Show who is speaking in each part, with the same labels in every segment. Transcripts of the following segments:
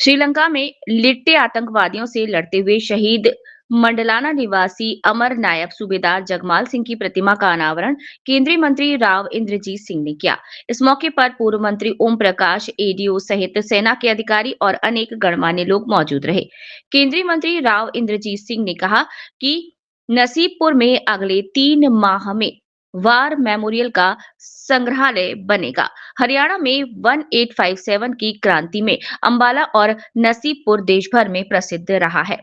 Speaker 1: श्रीलंका में लिट्टे आतंकवादियों से लड़ते हुए शहीद मंडलाना निवासी अमर नायक सूबेदार जगमाल सिंह की प्रतिमा का अनावरण केंद्रीय मंत्री राव इंद्रजीत सिंह ने किया। इस मौके पर पूर्व मंत्री ओम प्रकाश, एडीओ सहित सेना के अधिकारी और अनेक गणमान्य लोग मौजूद रहे। केंद्रीय मंत्री राव इंद्रजीत सिंह ने कहा कि नसीबपुर में अगले 3 माह में वार मेमोरियल का संग्रहालय बनेगा। हरियाणा में 1857 की क्रांति में अंबाला और नसीबपुर देश भर में प्रसिद्ध रहा है।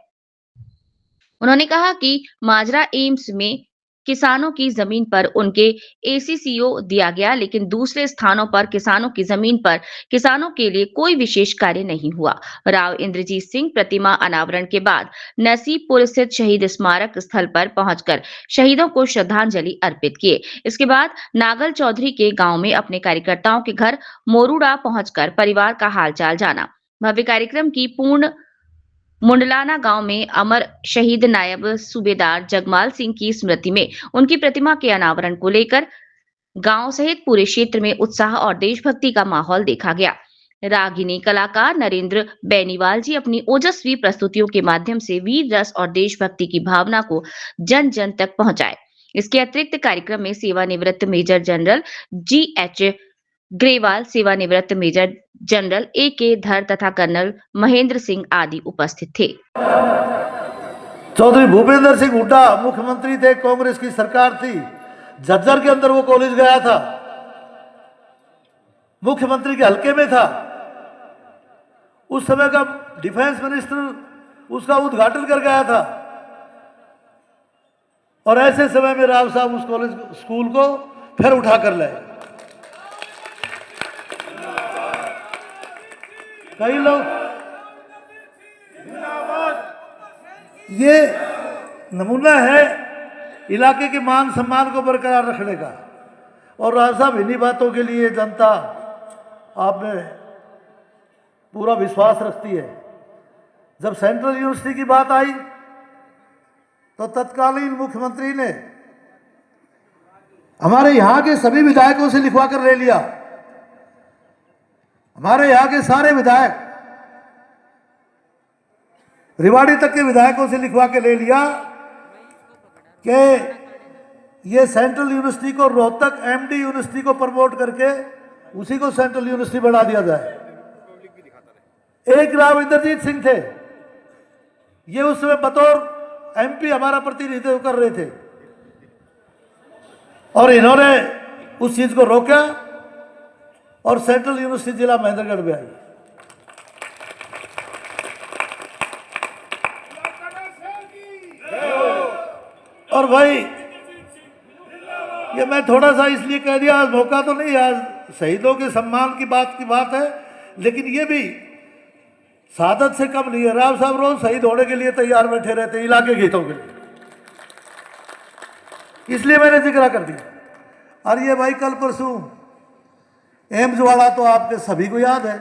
Speaker 1: उन्होंने कहा कि माजरा एम्स में किसानों की जमीन पर उनके एसीसीओ दिया गया, लेकिन दूसरे स्थानों पर किसानों की जमीन पर किसानों के लिए कोई विशेष कार्य नहीं हुआ। राव इंद्रजीत सिंह प्रतिमा अनावरण के बाद नसीबपुर स्थित शहीद स्मारक स्थल पर पहुंचकर शहीदों को श्रद्धांजलि अर्पित किए। इसके बाद नागल चौधरी के गांव में अपने कार्यकर्ताओं के घर मोरूड़ा पहुंचकर परिवार का हालचाल जाना। भव्य कार्यक्रम की पूर्ण मुंडलाना गांव में अमर शहीद नायब सूबेदार जगमाल सिंह की स्मृति में उनकी प्रतिमा के अनावरण को लेकर गांव सहित पूरे क्षेत्र में उत्साह और देशभक्ति का माहौल देखा गया। रागिनी कलाकार नरेंद्र बेनीवाल जी अपनी ओजस्वी प्रस्तुतियों के माध्यम से वीर रस और देशभक्ति की भावना को जन जन तक पहुंचाए। इसके अतिरिक्त कार्यक्रम में सेवानिवृत्त मेजर जनरल GH ग्रेवाल, सेवानिवृत्त मेजर जनरल AK धर तथा कर्नल महेंद्र सिंह आदि उपस्थित थे।
Speaker 2: चौधरी भूपेंद्र सिंह हुड्डा मुख्यमंत्री थे, कांग्रेस की सरकार थी। झज्जर के अंदर वो कॉलेज गया था, मुख्यमंत्री के हल्के में था। उस समय का डिफेंस मिनिस्टर उसका उद्घाटन कर गया था और ऐसे समय में राव साहब उस कॉलेज स्कूल को फिर उठा कर लाए। कई लोग ये नमूना है इलाके के मान सम्मान को बरकरार रखने का। और राव साहब इन्हीं बातों के लिए जनता आप में पूरा विश्वास रखती है। जब सेंट्रल यूनिवर्सिटी की बात आई तो तत्कालीन मुख्यमंत्री ने हमारे यहाँ के सभी विधायकों से लिखवा कर ले लिया। हमारे यहाँ के सारे विधायक, रिवाड़ी तक के विधायकों से लिखवा के ले लिया कि ये सेंट्रल यूनिवर्सिटी को रोहतक MD यूनिवर्सिटी को प्रमोट करके उसी को सेंट्रल यूनिवर्सिटी बना दिया जाए। एक राव इंद्रजीत सिंह थे, ये उस समय बतौर MP हमारा प्रतिनिधित्व कर रहे थे और इन्होंने उस चीज को रोका और सेंट्रल यूनिवर्सिटी जिला महेंद्रगढ़ में आई। और भाई ये मैं थोड़ा सा इसलिए कह दिया, आज मौका तो नहीं, आज शहीदों के सम्मान की बात है, लेकिन ये भी सादत से कम नहीं है। राव साहब रोज शहीद होने के लिए तैयार बैठे रहते हैं इलाके के हितों के लिए, इसलिए मैंने जिक्र कर दिया। और ये भाई कल परसों एम्स वाला तो आपके सभी को याद है,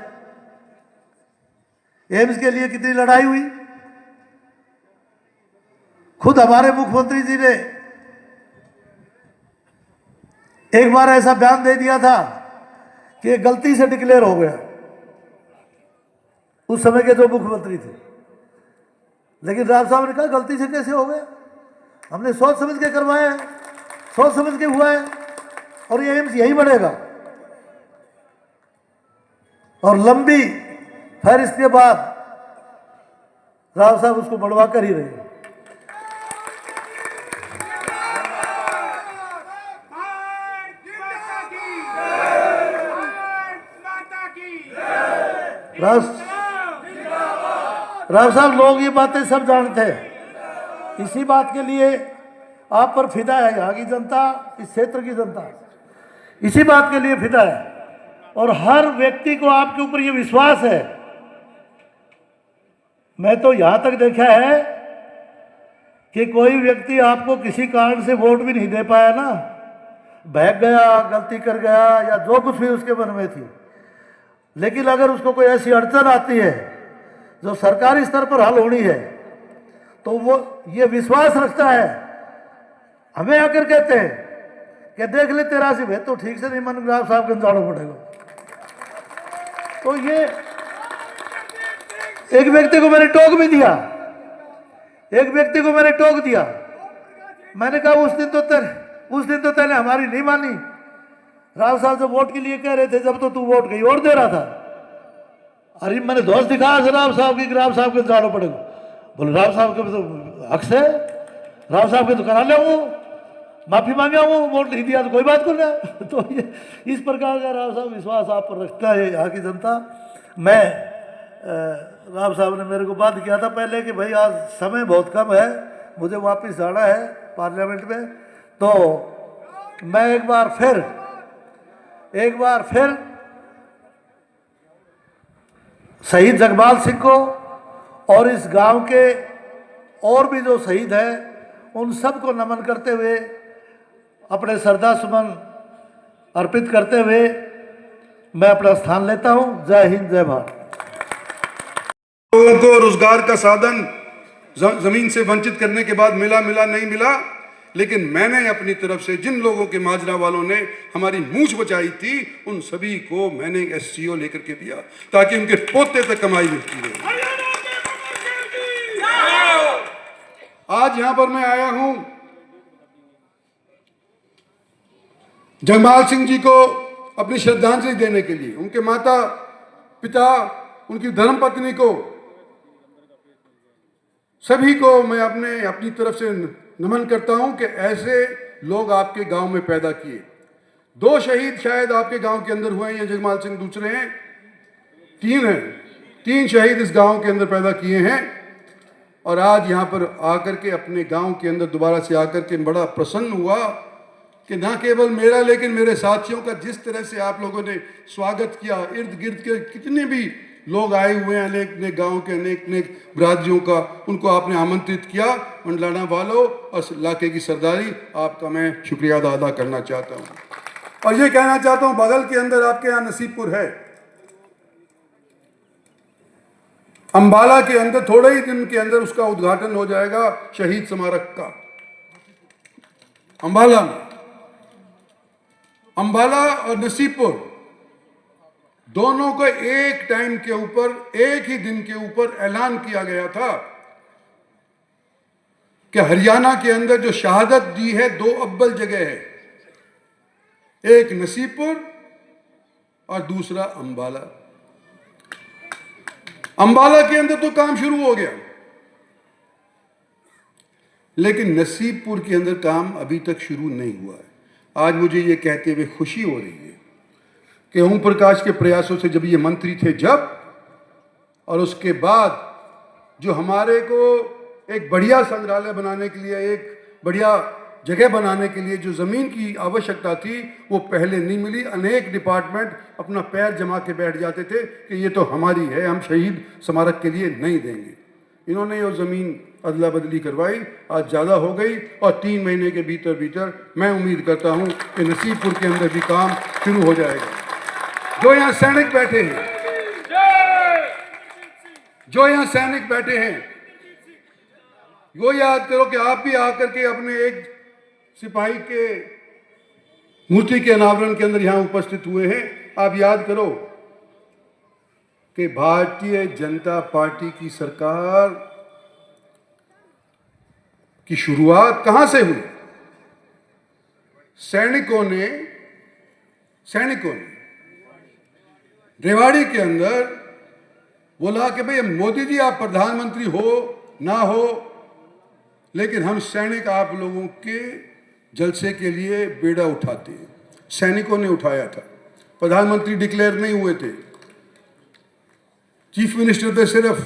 Speaker 2: एम्स के लिए कितनी लड़ाई हुई। खुद हमारे मुख्यमंत्री जी ने एक बार ऐसा बयान दे दिया था कि गलती से डिक्लेयर हो गया, उस समय के जो मुख्यमंत्री थे। लेकिन राव साहब ने कहा गलती से कैसे हो गया, हमने सोच समझ के करवाया है, सोच समझ के हुआ है और ये एम्स यही बढ़ेगा। और लंबी फिर इसके बाद राव साहब उसको बढ़वा कर ही रहे। राव साहब लोग ये बातें सब जानते हैं, इसी बात के लिए आप पर फिदा है यहाँ की जनता, इस क्षेत्र की जनता इसी बात के लिए फिदा है। और हर व्यक्ति को आपके ऊपर ये विश्वास है। मैं तो यहां तक देखा है कि कोई व्यक्ति आपको किसी कारण से वोट भी नहीं दे पाया ना, बहक गया, गलती कर गया या जो कुछ भी उसके मन में थी, लेकिन अगर उसको कोई ऐसी अड़चन आती है जो सरकारी स्तर पर हल होनी है तो वो ये विश्वास रखता है, हमें आकर कहते हैं कि देख ले तेरा से तो ठीक से नहीं मन राव साहब के जाना पड़ेगा। तो ये एक व्यक्ति को मैंने टोक भी दिया, एक व्यक्ति को मैंने टोक दिया। मैंने कहा उस दिन तो तैने हमारी नहीं मानी। राव साहब जब वोट के लिए कह रहे थे, जब तो तू वोट कहीं और दे रहा था। अरे मैंने दोस्त दिखाया राव साहब की, राव साहब के जानो पड़ेगा। बोले राव साहब के तो हक से, राव साहब के तो करा ले, वो माफी मांगे, वो वोट नहीं दिया तो कोई बात को ना। तो ये इस प्रकार का राव साहब विश्वास आप पर रखता है यहाँ की जनता। मैं राव साहब ने मेरे को बात किया था पहले कि भाई आज समय बहुत कम है, मुझे वापस जाना है पार्लियामेंट में। तो मैं एक बार फिर शहीद जगमाल सिंह को और इस गांव के और भी जो शहीद हैं उन सबको नमन करते हुए, अपने श्रद्धा सुमन अर्पित करते हुए मैं अपना स्थान लेता हूं। जय हिंद, जय भारत।
Speaker 3: लोगों को रोजगार का साधन जमीन से वंचित करने के बाद मिला नहीं मिला, लेकिन मैंने अपनी तरफ से जिन लोगों के माजरा वालों ने हमारी मूंछ बचाई थी उन सभी को मैंने SCO लेकर के दिया ताकि उनके पोते तक कमाई मिलती रहे। आज यहां पर मैं आया हूं जगमाल सिंह जी को अपनी श्रद्धांजलि देने के लिए, उनके माता पिता, उनकी धर्मपत्नी को, सभी को मैं अपनी तरफ से नमन करता हूं कि ऐसे लोग आपके गांव में पैदा किए। 2 शहीद शायद आपके गांव के अंदर हुए हैं, जगमाल सिंह दूसरे हैं, 3 हैं, 3 शहीद इस गांव के अंदर पैदा किए हैं। और आज यहां पर आकर के अपने गांव के अंदर दोबारा से आकर के बड़ा प्रसन्न हुआ कि ना केवल मेरा लेकिन मेरे साथियों का जिस तरह से आप लोगों ने स्वागत किया। इर्द गिर्द के कितने भी लोग आए हुए हैं, अनेक गांव के अनेक बिरादरियों का, उनको आपने आमंत्रित किया। मंडलाना वालों और इलाके की सरदारी, आपका मैं शुक्रिया अदा करना चाहता हूं। और ये कहना चाहता हूं, बगल के अंदर आपके यहाँ नसीबपुर है, अंबाला के अंदर थोड़े ही दिन के अंदर उसका उद्घाटन हो जाएगा शहीद स्मारक का। अंबाला में, अंबाला और नसीबपुर दोनों को एक टाइम के ऊपर, एक ही दिन के ऊपर ऐलान किया गया था कि हरियाणा के अंदर जो शहादत दी है 2 अव्वल जगह है, एक नसीबपुर और दूसरा अंबाला। अंबाला के अंदर तो काम शुरू हो गया, लेकिन नसीबपुर के अंदर काम अभी तक शुरू नहीं हुआ है। आज मुझे ये कहते हुए खुशी हो रही है कि ओम प्रकाश के प्रयासों से जब ये मंत्री थे जब, और उसके बाद जो हमारे को एक बढ़िया संग्रहालय बनाने के लिए, एक बढ़िया जगह बनाने के लिए जो ज़मीन की आवश्यकता थी वो पहले नहीं मिली। अनेक डिपार्टमेंट अपना पैर जमा के बैठ जाते थे कि ये तो हमारी है, हम शहीद स्मारक के लिए नहीं देंगे। इन्होंने वो ज़मीन अदला बदली करवाई, आज ज़्यादा हो गई, और 3 महीने के भीतर मैं उम्मीद करता हूँ कि नसीबपुर के अंदर भी काम शुरू हो जाएगा। जो यहाँ सैनिक बैठे हैं, वो याद करो कि आप भी आकर के अपने एक सिपाही के मूर्ति के अनावरण के अंदर यहाँ उपस्थित हुए हैं। आप याद करो कि भारतीय जनता पार्टी की सरकार की शुरुआत कहां से हुई। सैनिकों ने रेवाड़ी के अंदर बोला कि भाई मोदी जी आप प्रधानमंत्री हो ना हो, लेकिन हम सैनिक आप लोगों के जलसे के लिए बेड़ा उठाते हैं। सैनिकों ने उठाया था, प्रधानमंत्री डिक्लेयर नहीं हुए थे, चीफ मिनिस्टर थे सिर्फ।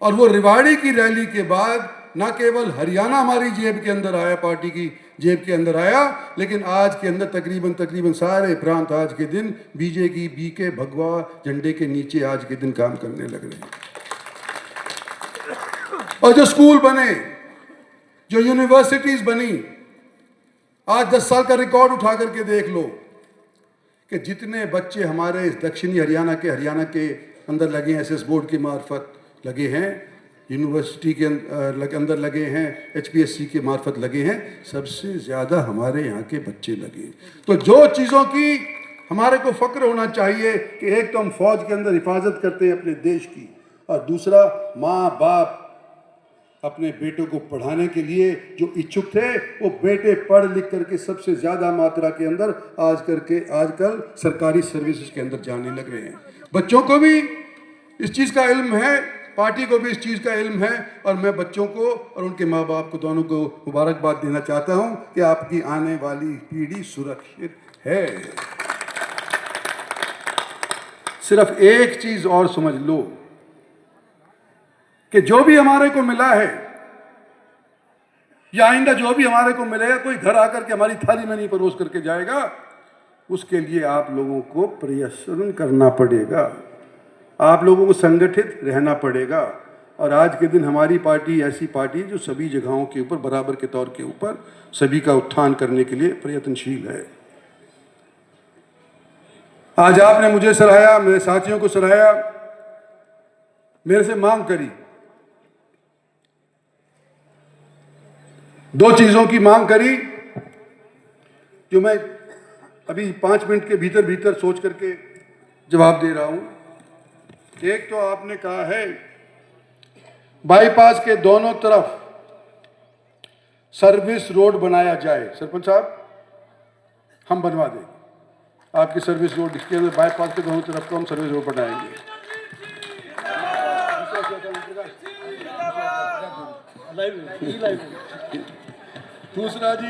Speaker 3: और वो रेवाड़ी की रैली के बाद ना केवल हरियाणा हमारी जेब के अंदर आया, पार्टी की जेब के अंदर आया, लेकिन आज के अंदर तकरीबन सारे प्रांत आज के दिन बीजेपी BK भगवा झंडे के नीचे आज के दिन काम करने लग रहे हैं। और जो स्कूल बने, जो यूनिवर्सिटीज बनी, आज 10 साल का रिकॉर्ड उठा करके देख लो कि जितने बच्चे हमारे इस दक्षिणी हरियाणा के अंदर लगे हैं, SS बोर्ड की मार्फत लगे हैं, यूनिवर्सिटी के अंदर लगे हैं, HPSC के मार्फत लगे हैं, सबसे ज़्यादा हमारे यहाँ के बच्चे लगे। तो जो चीज़ों की हमारे को फ़क्र होना चाहिए कि एक तो हम फौज के अंदर हिफाजत करते हैं अपने देश की, और दूसरा, माँ बाप अपने बेटों को पढ़ाने के लिए जो इच्छुक थे वो बेटे पढ़ लिख करके सबसे ज़्यादा मात्रा के अंदर आजकल सरकारी सर्विसेज के अंदर जाने लग रहे हैं। बच्चों को भी इस चीज़ का इल्म है, पार्टी को भी इस चीज़ का इल्म है, और मैं बच्चों को और उनके माँ बाप को दोनों को मुबारकबाद देना चाहता हूँ कि आपकी आने वाली पीढ़ी सुरक्षित है। सिर्फ एक चीज़ और समझ लो कि जो भी हमारे को मिला है या आइंदा जो भी हमारे को मिलेगा, कोई घर आकर के हमारी थाली में नहीं परोस करके जाएगा। उसके लिए आप लोगों को परिश्रम करना पड़ेगा, आप लोगों को संगठित रहना पड़ेगा। और आज के दिन हमारी पार्टी ऐसी पार्टी जो सभी जगहों के ऊपर बराबर के तौर के ऊपर सभी का उत्थान करने के लिए प्रयत्नशील है। आज आपने मुझे सराहाया, मेरे साथियों को सराहाया, मेरे से मांग करी, दो चीजों की मांग करी जो मैं अभी 5 मिनट के भीतर भीतर सोच करके जवाब दे रहा हूं। एक तो आपने कहा है बाईपास के दोनों तरफ सर्विस रोड बनाया जाए। सरपंच साहब, हम बनवा देंगे आपकी सर्विस रोड, इसके अंदर बाईपास के दोनों तरफ को हम सर्विस रोड बनाएंगे। दूसरा जी,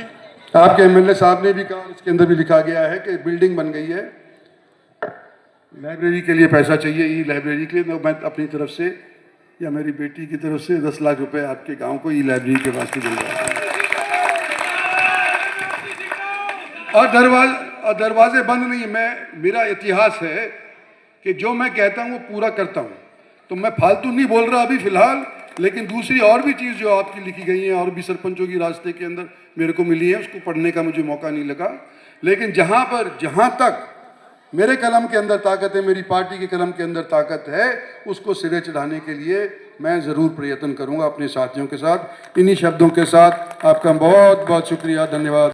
Speaker 3: आपके एमएलए साहब ने भी कहा, इसके अंदर भी लिखा गया है कि बिल्डिंग बन गई है, लाइब्रेरी के लिए पैसा चाहिए, ई लाइब्रेरी के लिए। मैं अपनी तरफ से या मेरी बेटी की तरफ से 10 लाख रुपए आपके गांव को ई लाइब्रेरी के वास्ते दूंगा। और दरवाजे बंद नहीं। मेरा इतिहास है कि जो मैं कहता हूं वो पूरा करता हूं, तो मैं फालतू नहीं बोल रहा अभी फिलहाल। लेकिन दूसरी और भी चीज़ जो आपकी लिखी गई है और भी सरपंचों की रास्ते के अंदर मेरे को मिली है, उसको पढ़ने का मुझे मौका नहीं लगा। लेकिन जहां तक मेरे कलम के अंदर ताकत है, मेरी पार्टी के कलम के अंदर ताकत है, उसको सिरे चढ़ाने के लिए मैं ज़रूर प्रयत्न करूंगा अपने साथियों के साथ। इन्हीं शब्दों के साथ आपका बहुत बहुत शुक्रिया, धन्यवाद।